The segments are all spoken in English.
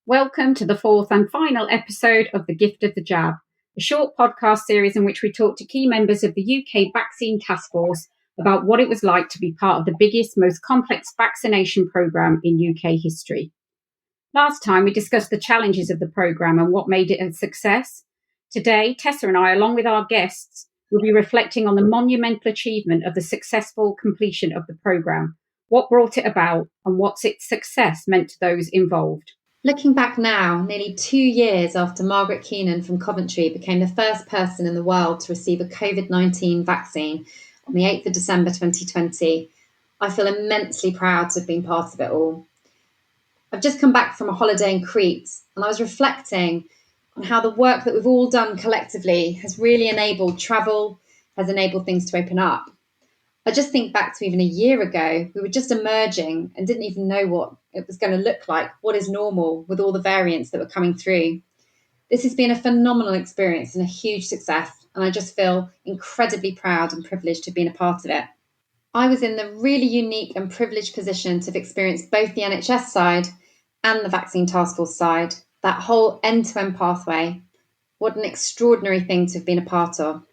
Welcome to the fourth and final episode of The Gift of the Jab, a short podcast series in which we talk to key members of the UK Vaccine Task Force about what it was like to be part of the biggest, most complex vaccination programme in UK history. Last time, we discussed the challenges of the programme and what made it a success. Today, Tessa and I, along with our guests, will be reflecting on the monumental achievement of the successful completion of the programme, what brought it about, and what its success meant to those involved. Looking back now, nearly 2 years after Margaret Keenan from Coventry became the first person in the world to receive a COVID-19 vaccine on the 8th of December 2020, I feel immensely proud to have been part of it all. I've just come back from a holiday in Crete, and I was reflecting on how the work that we've all done collectively has really enabled travel, has enabled things to open up. I just think back to even a year ago, we were just emerging and didn't even know what it was going to look like, what is normal with all the variants that were coming through. This has been a phenomenal experience and a huge success, and I just feel incredibly proud and privileged to have been a part of it. I was in the really unique and privileged position to have experienced both the NHS side and the Vaccine Task Force side, that whole end-to-end pathway. What an extraordinary thing to have been a part of.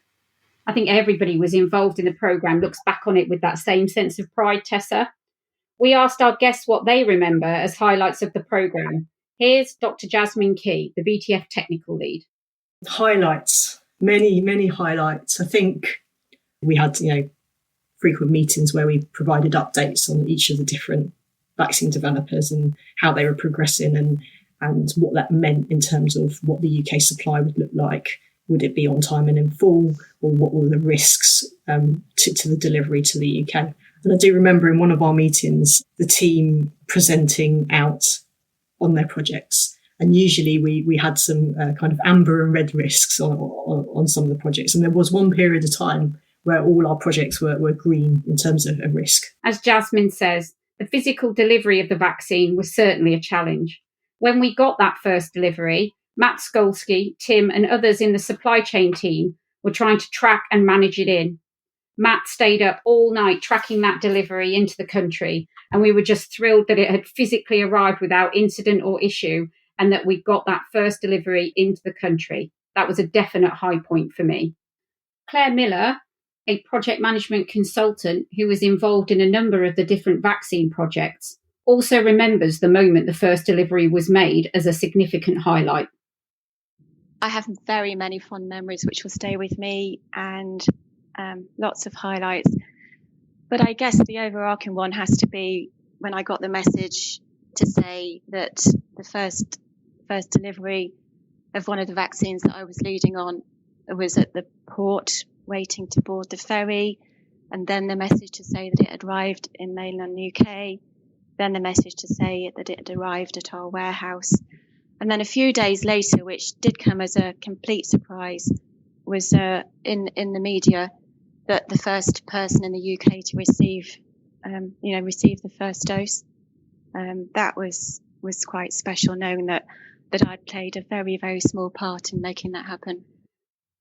I think everybody was involved in the programme looks back on it with that same sense of pride, Tessa. We asked our guests what they remember as highlights of the programme. Here's Dr. Jasmin Kee, the VTF Technical Lead. Highlights, many highlights. I think we had, frequent meetings where we provided updates on each of the different vaccine developers and how they were progressing and what that meant in terms of what the UK supply would look like. Would it be on time and in full, or what were the risks to the delivery to the UK? And I do remember in one of our meetings, the team presenting out on their projects. And usually we had some kind of amber and red risks on some of the projects. And there was one period of time where all our projects were green in terms of a risk. As Jasmin says, the physical delivery of the vaccine was certainly a challenge. When we got that first delivery, Matt Skolsky, Tim and others in the supply chain team were trying to track and manage it in. Matt stayed up all night tracking that delivery into the country, and we were just thrilled that it had physically arrived without incident or issue and that we got that first delivery into the country. That was a definite high point for me. Claire Miller, a project management consultant who was involved in a number of the different vaccine projects, also remembers the moment the first delivery was made as a significant highlight. I have very many fond memories which will stay with me and lots of highlights. But I guess the overarching one has to be when I got the message to say that the first delivery of one of the vaccines that I was leading on was at the port waiting to board the ferry, and then the message to say that it had arrived in mainland UK, then the message to say that it had arrived at our warehouse. And then a few days later, which did come as a complete surprise, was in the media that the first person in the UK to receive the first dose. That was quite special, knowing that I'd played a very, very small part in making that happen.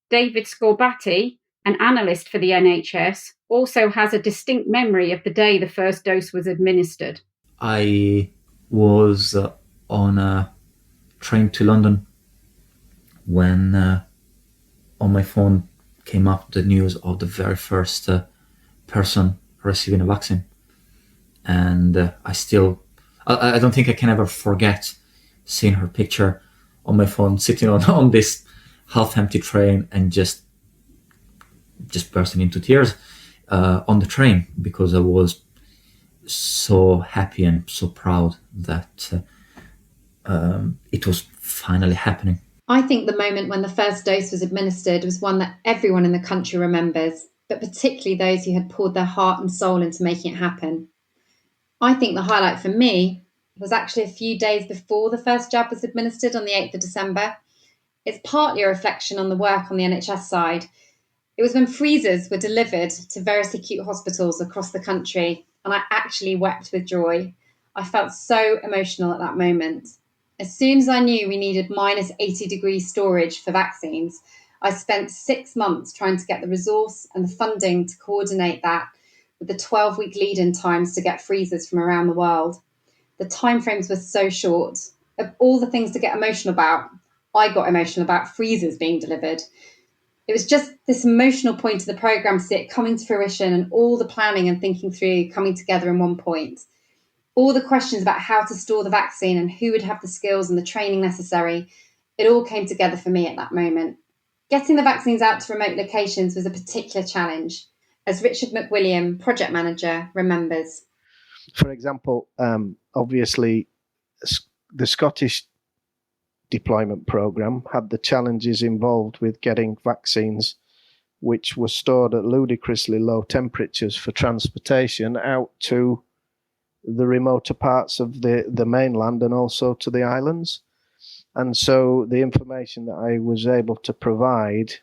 David Scorbatti, an analyst for the NHS, also has a distinct memory of the day the first dose was administered. I was on a train to London when on my phone came up the news of the very first person receiving a vaccine. And I don't think I can ever forget seeing her picture on my phone sitting on this half-empty train and just bursting into tears on the train, because I was so happy and so proud that it was finally happening. I think the moment when the first dose was administered was one that everyone in the country remembers, but particularly those who had poured their heart and soul into making it happen. I think the highlight for me was actually a few days before the first jab was administered on the 8th of December. It's partly a reflection on the work on the NHS side. It was when freezers were delivered to various acute hospitals across the country, and I actually wept with joy. I felt so emotional at that moment. As soon as I knew we needed minus 80 degree storage for vaccines, I spent 6 months trying to get the resource and the funding to coordinate that with the 12-week lead-in times to get freezers from around the world. The timeframes were so short. Of all the things to get emotional about, I got emotional about freezers being delivered. It was just this emotional point of the programme to see it coming to fruition and all the planning and thinking through coming together in one point. All the questions about how to store the vaccine and who would have the skills and the training necessary, it all came together for me at that moment. Getting the vaccines out to remote locations was a particular challenge, as Richard McWilliam, project manager, remembers. For example, obviously, the Scottish deployment programme had the challenges involved with getting vaccines which were stored at ludicrously low temperatures for transportation out to the remoter parts of the mainland and also to the islands. And so the information that I was able to provide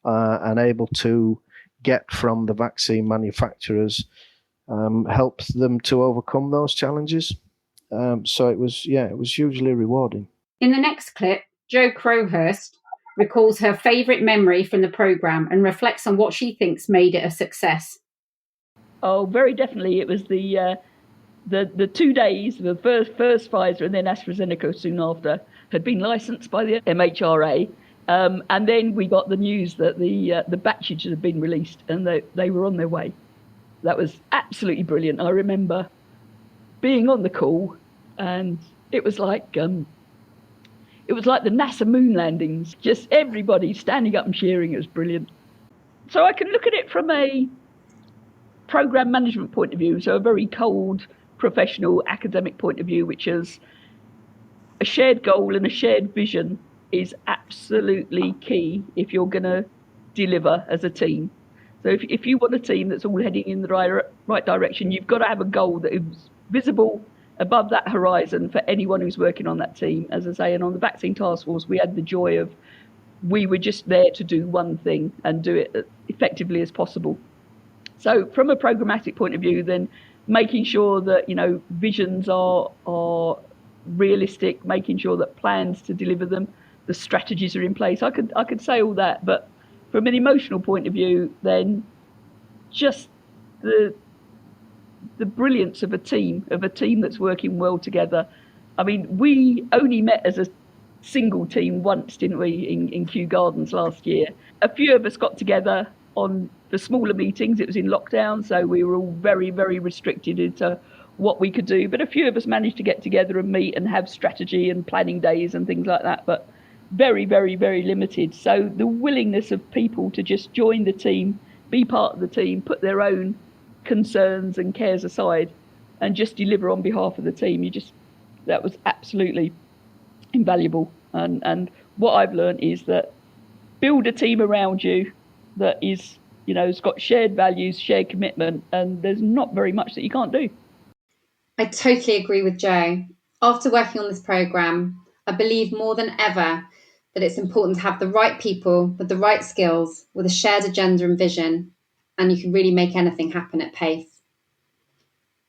and able to get from the vaccine manufacturers helped them to overcome those challenges. So it was hugely rewarding. In the next clip, Jo Crowhurst recalls her favourite memory from the programme and reflects on what she thinks made it a success. Oh, very definitely. It was the 2 days, the first Pfizer and then AstraZeneca soon after, had been licensed by the MHRA. And then we got the news that the batches had been released and they were on their way. That was absolutely brilliant. I remember being on the call, and it was like the NASA moon landings, just everybody standing up and cheering. It was brilliant. So I can look at it from a program management point of view, so a very cold, professional, academic point of view, which is a shared goal and a shared vision is absolutely key if you're going to deliver as a team. So if you want a team that's all heading in the right direction, you've got to have a goal that is visible above that horizon for anyone who's working on that team. As I say, and on the vaccine task force, we had the joy of, we were just there to do one thing and do it as effectively as possible. So from a programmatic point of view, then making sure that, visions are realistic, making sure that plans to deliver them, the strategies are in place. I could say all that, but from an emotional point of view, then just the brilliance of a team that's working well together. I mean, we only met as a single team once, didn't we, in Kew Gardens last year. A few of us got together on the smaller meetings. It was in lockdown, so we were all very, very restricted into what we could do. But a few of us managed to get together and meet and have strategy and planning days and things like that, but very, very, very limited. So the willingness of people to just join the team, be part of the team, put their own concerns and cares aside and just deliver on behalf of the team, that was absolutely invaluable. And what I've learned is that build a team around you that is, has got shared values, shared commitment, and there's not very much that you can't do. I totally agree with Jo. After working on this programme, I believe more than ever that it's important to have the right people with the right skills, with a shared agenda and vision, and you can really make anything happen at pace.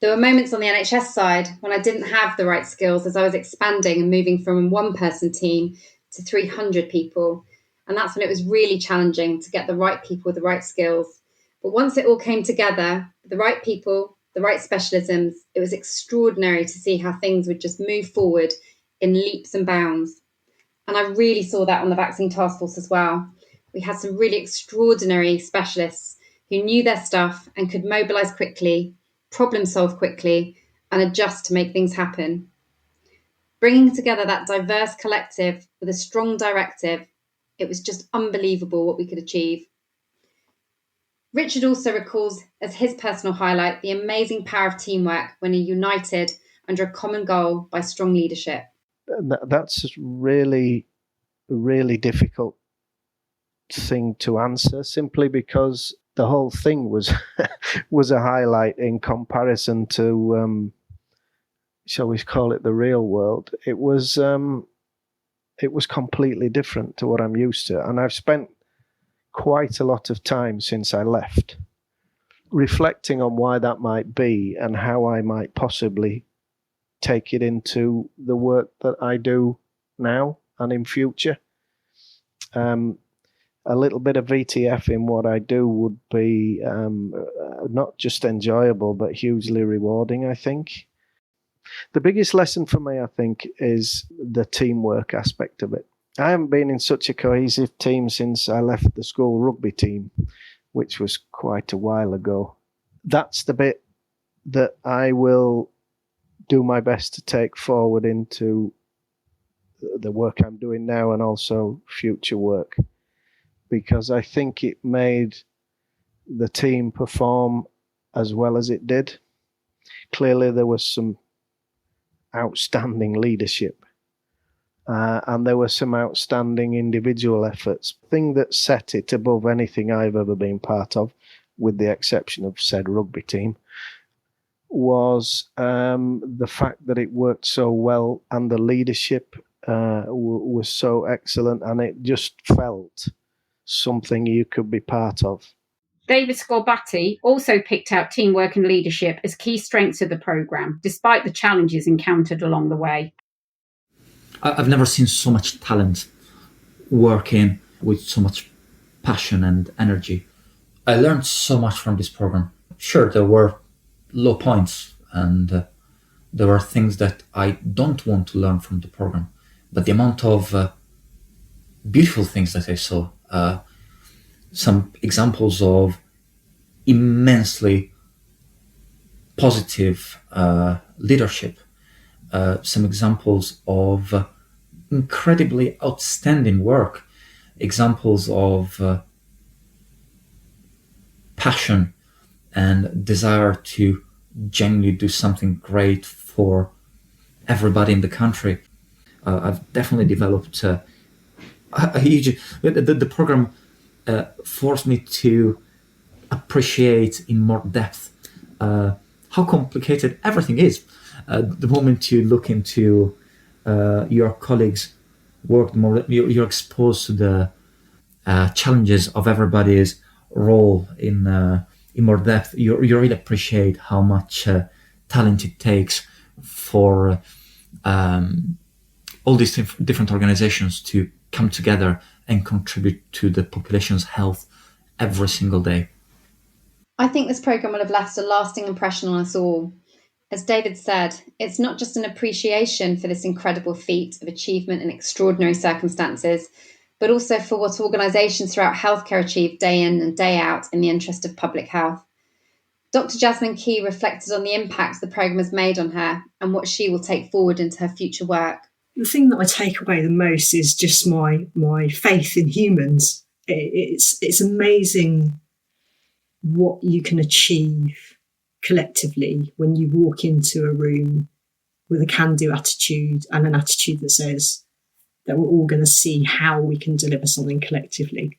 There were moments on the NHS side when I didn't have the right skills as I was expanding and moving from a one-person team to 300 people. And that's when it was really challenging to get the right people with the right skills. But once it all came together, the right people, the right specialisms, it was extraordinary to see how things would just move forward in leaps and bounds. And I really saw that on the vaccine task force as well. We had some really extraordinary specialists who knew their stuff and could mobilise quickly, problem solve quickly, and adjust to make things happen. Bringing together that diverse collective with a strong directive, it was just unbelievable what we could achieve. Richard also recalls as his personal highlight the amazing power of teamwork when you're united under a common goal by strong leadership. That's really, really difficult thing to answer, simply because the whole thing was was a highlight in comparison to, shall we call it, the real world. It was completely different to what I'm used to, and I've spent quite a lot of time since I left reflecting on why that might be and how I might possibly take it into the work that I do now and in future. A little bit of VTF in what I do would be not just enjoyable, but hugely rewarding, I think. The biggest lesson for me, I think, is the teamwork aspect of it. I haven't been in such a cohesive team since I left the school rugby team, which was quite a while ago. That's the bit that I will do my best to take forward into the work I'm doing now and also future work, because I think it made the team perform as well as it did. Clearly, there was some outstanding leadership and there were some outstanding individual efforts. The thing that set it above anything I've ever been part of, with the exception of said rugby team, was the fact that it worked so well and the leadership was so excellent, and it just felt something you could be part of. David Scorbatti also picked out teamwork and leadership as key strengths of the programme, despite the challenges encountered along the way. I've never seen so much talent working with so much passion and energy. I learned so much from this programme. Sure, there were low points and there were things that I don't want to learn from the programme, but the amount of beautiful things that I saw, some examples of immensely positive leadership, some examples of incredibly outstanding work, examples of passion and desire to genuinely do something great for everybody in the country. I've definitely developed a huge... The program forced me to appreciate in more depth how complicated everything is. The moment you look into your colleagues' work, the more you're exposed to the challenges of everybody's role in more depth, you really appreciate how much talent it takes for all these different organizations to come together and contribute to the population's health every single day. I think this programme will have left a lasting impression on us all. As David said, it's not just an appreciation for this incredible feat of achievement in extraordinary circumstances, but also for what organisations throughout healthcare achieve day in and day out in the interest of public health. Dr. Jasmin Kee reflected on the impact the programme has made on her and what she will take forward into her future work. The thing that I take away the most is just my faith in humans. It's amazing what you can achieve collectively when you walk into a room with a can-do attitude and an attitude that says that we're all going to see how we can deliver something collectively.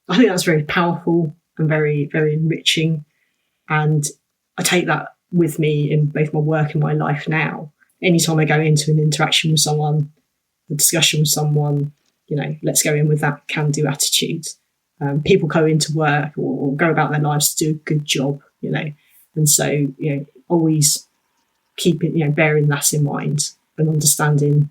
I think that's very powerful and very, very enriching. And I take that with me in both my work and my life now. Anytime I go into an interaction with someone, a discussion with someone, let's go in with that can-do attitude. People go into work or go about their lives to do a good job, and so, always keep it, bearing that in mind and understanding,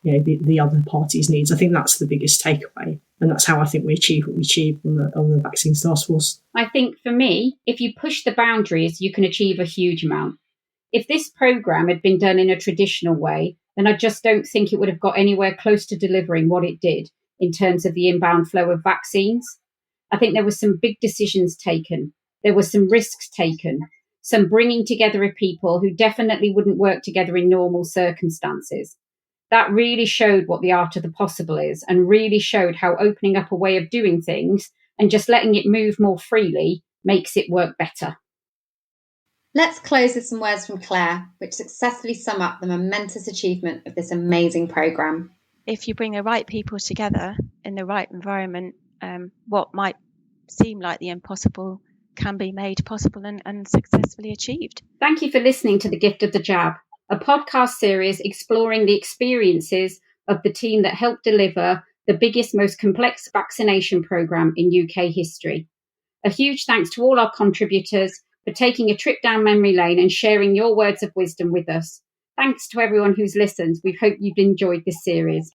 the other party's needs. I think that's the biggest takeaway. And that's how I think we achieve what we achieve on the Vaccines Task Force. I think for me, if you push the boundaries, you can achieve a huge amount. If this programme had been done in a traditional way, then I just don't think it would have got anywhere close to delivering what it did in terms of the inbound flow of vaccines. I think there were some big decisions taken. There were some risks taken, some bringing together of people who definitely wouldn't work together in normal circumstances. That really showed what the art of the possible is, and really showed how opening up a way of doing things and just letting it move more freely makes it work better. Let's close with some words from Claire, which successfully sum up the momentous achievement of this amazing programme. If you bring the right people together in the right environment, what might seem like the impossible can be made possible and successfully achieved. Thank you for listening to The Gift of the Jab, a podcast series exploring the experiences of the team that helped deliver the biggest, most complex vaccination programme in UK history. A huge thanks to all our contributors for taking a trip down memory lane and sharing your words of wisdom with us. Thanks to everyone who's listened. We hope you've enjoyed this series.